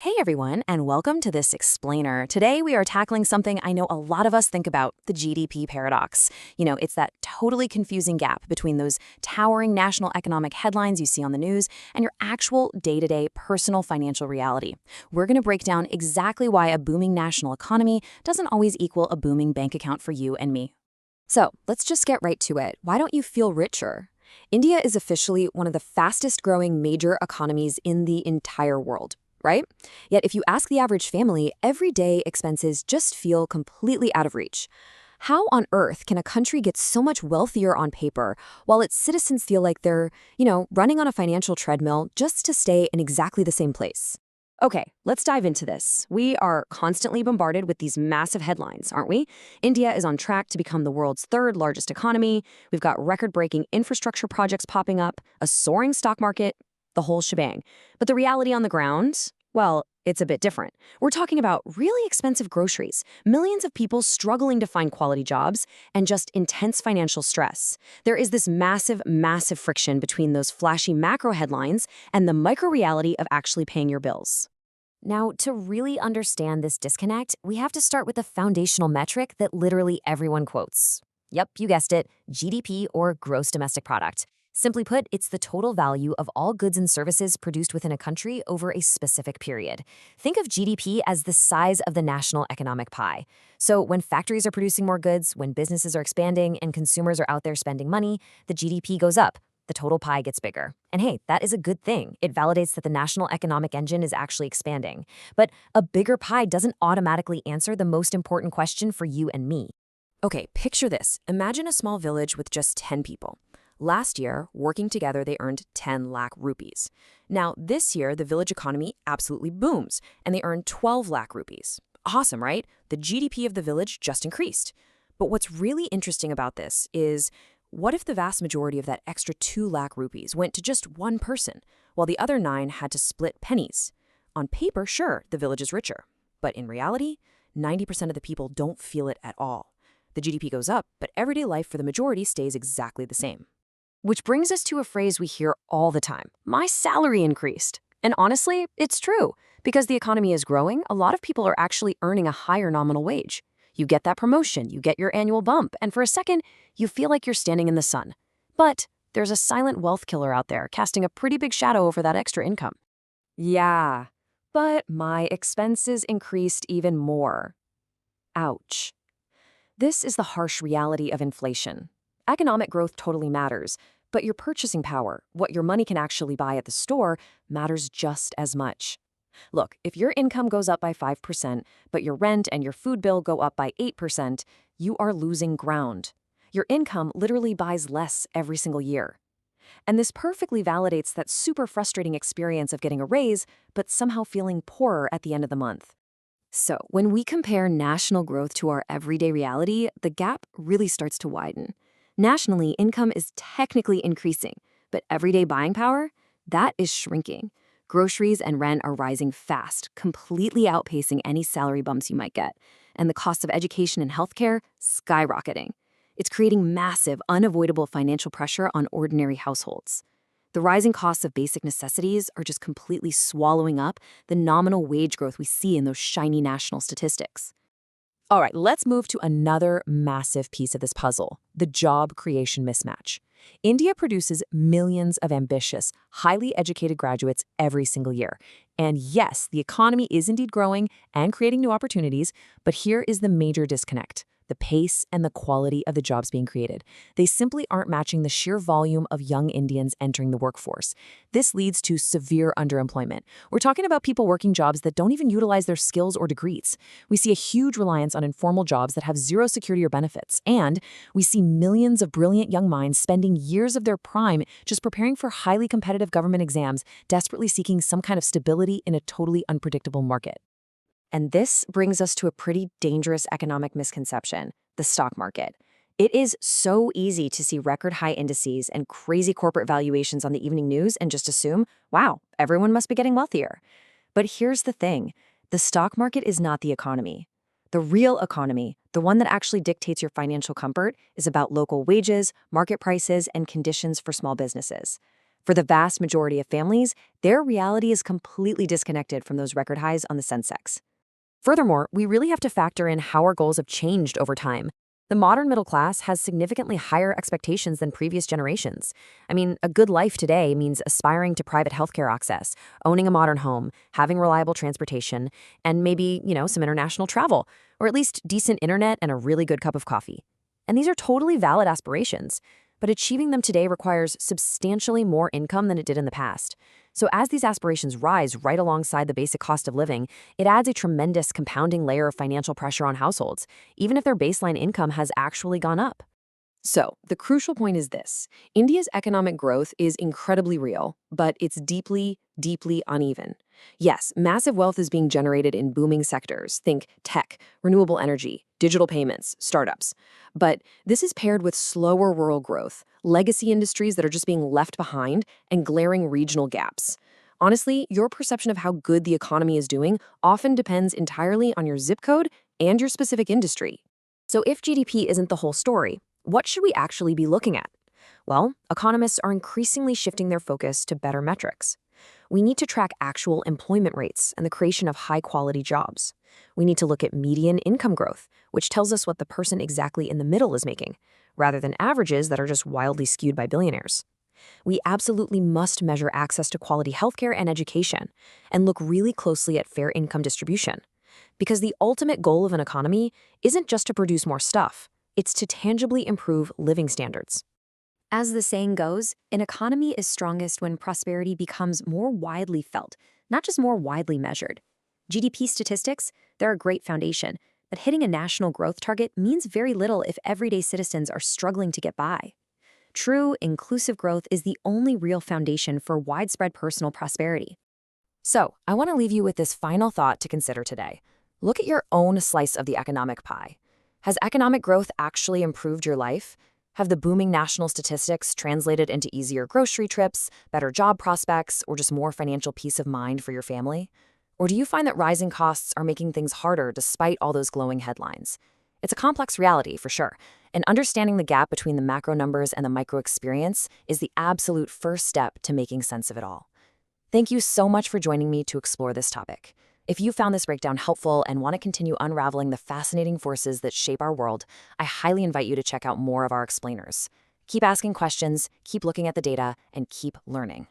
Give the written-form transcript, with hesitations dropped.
Hey everyone, and welcome to this explainer. Today we are tackling something I know a lot of us think about, the GDP paradox. It's that totally confusing gap between those towering national economic headlines you see on the news and your actual day-to-day personal financial reality. We're going to break down exactly why a booming national economy doesn't always equal a booming bank account for you and me. So let's just get right to it. Why don't you feel richer? India is officially one of the fastest growing major economies in the entire world, right? Yet if you ask the average family, everyday expenses just feel completely out of reach. How on earth can a country get so much wealthier on paper while its citizens feel like they're running on a financial treadmill just to stay in exactly the same place? Okay, let's dive into this. We are constantly bombarded with these massive headlines, aren't we? India is on track to become the world's third largest economy. We've got record-breaking infrastructure projects popping up, a soaring stock market, the whole shebang. But the reality on the ground, well, it's a bit different. We're talking about really expensive groceries, millions of people struggling to find quality jobs, and just intense financial stress. There is this massive friction between those flashy macro headlines and the micro-reality of actually paying your bills. Now, to really understand this disconnect, we have to start with a foundational metric that literally everyone quotes. Yep, you guessed it, GDP or gross domestic product. Simply put, it's the total value of all goods and services produced within a country over a specific period. Think of GDP as the size of the national economic pie. So when factories are producing more goods, when businesses are expanding, and consumers are out there spending money, the GDP goes up. The total pie gets bigger. And hey, that is a good thing. It validates that the national economic engine is actually expanding. But a bigger pie doesn't automatically answer the most important question for you and me. Okay, picture this. Imagine a small village with just 10 people. Last year, working together, they earned 10 lakh rupees. Now, this year, the village economy absolutely booms, and they earn 12 lakh rupees. Awesome, right? The GDP of the village just increased. But what's really interesting about this is, what if the vast majority of that extra 2 lakh rupees went to just one person, while the other 9 had to split pennies? On paper, sure, the village is richer. But in reality, 90% of the people don't feel it at all. The GDP goes up, but everyday life for the majority stays exactly the same. Which brings us to a phrase we hear all the time: my salary increased. And honestly, it's true. Because the economy is growing, a lot of people are actually earning a higher nominal wage. You get that promotion, you get your annual bump, and for a second, you feel like you're standing in the sun. But there's a silent wealth killer out there casting a pretty big shadow over that extra income. Yeah, but my expenses increased even more. Ouch. This is the harsh reality of inflation. Economic growth totally matters, but your purchasing power, what your money can actually buy at the store, matters just as much. Look, if your income goes up by 5%, but your rent and your food bill go up by 8%, you are losing ground. Your income literally buys less every single year. And this perfectly validates that super frustrating experience of getting a raise, but somehow feeling poorer at the end of the month. So, when we compare national growth to our everyday reality, the gap really starts to widen. Nationally, income is technically increasing, but everyday buying power, that is shrinking. Groceries and rent are rising fast, completely outpacing any salary bumps you might get. And the cost of education and healthcare, skyrocketing. It's creating massive, unavoidable financial pressure on ordinary households. The rising costs of basic necessities are just completely swallowing up the nominal wage growth we see in those shiny national statistics. All right, let's move to another massive piece of this puzzle, the job creation mismatch. India produces millions of ambitious, highly educated graduates every single year. And yes, the economy is indeed growing and creating new opportunities, but here is the major disconnect: the pace and the quality of the jobs being created. They simply aren't matching the sheer volume of young Indians entering the workforce. This leads to severe underemployment. We're talking about people working jobs that don't even utilize their skills or degrees. We see a huge reliance on informal jobs that have zero security or benefits. And we see millions of brilliant young minds spending years of their prime just preparing for highly competitive government exams, desperately seeking some kind of stability in a totally unpredictable market. And this brings us to a pretty dangerous economic misconception: the stock market. It is so easy to see record high indices and crazy corporate valuations on the evening news and just assume, wow, everyone must be getting wealthier. But here's the thing: the stock market is not the economy. The real economy, the one that actually dictates your financial comfort, is about local wages, market prices, and conditions for small businesses. For the vast majority of families, their reality is completely disconnected from those record highs on the Sensex. Furthermore, we really have to factor in how our goals have changed over time. The modern middle class has significantly higher expectations than previous generations. I mean, a good life today means aspiring to private healthcare access, owning a modern home, having reliable transportation, and maybe, some international travel, or at least decent internet and a really good cup of coffee. And these are totally valid aspirations, but achieving them today requires substantially more income than it did in the past. So as these aspirations rise right alongside the basic cost of living, it adds a tremendous compounding layer of financial pressure on households, even if their baseline income has actually gone up. So, the crucial point is this. India's economic growth is incredibly real, but it's deeply, deeply uneven. Yes, massive wealth is being generated in booming sectors. Think tech, renewable energy, digital payments, startups. But this is paired with slower rural growth, legacy industries that are just being left behind, and glaring regional gaps. Honestly, your perception of how good the economy is doing often depends entirely on your zip code and your specific industry. So if GDP isn't the whole story, what should we actually be looking at? Well, economists are increasingly shifting their focus to better metrics. We need to track actual employment rates and the creation of high-quality jobs. We need to look at median income growth, which tells us what the person exactly in the middle is making, rather than averages that are just wildly skewed by billionaires. We absolutely must measure access to quality healthcare and education, and look really closely at fair income distribution. Because the ultimate goal of an economy isn't just to produce more stuff, it's to tangibly improve living standards. As the saying goes, an economy is strongest when prosperity becomes more widely felt, not just more widely measured. GDP statistics, they're a great foundation, but hitting a national growth target means very little if everyday citizens are struggling to get by. True, inclusive growth is the only real foundation for widespread personal prosperity. So, I want to leave you with this final thought to consider today. Look at your own slice of the economic pie. Has economic growth actually improved your life? Have the booming national statistics translated into easier grocery trips, better job prospects, or just more financial peace of mind for your family? Or do you find that rising costs are making things harder despite all those glowing headlines? It's a complex reality, for sure, and understanding the gap between the macro numbers and the micro experience is the absolute first step to making sense of it all. Thank you so much for joining me to explore this topic. If you found this breakdown helpful and want to continue unraveling the fascinating forces that shape our world, I highly invite you to check out more of our explainers. Keep asking questions, keep looking at the data, and keep learning.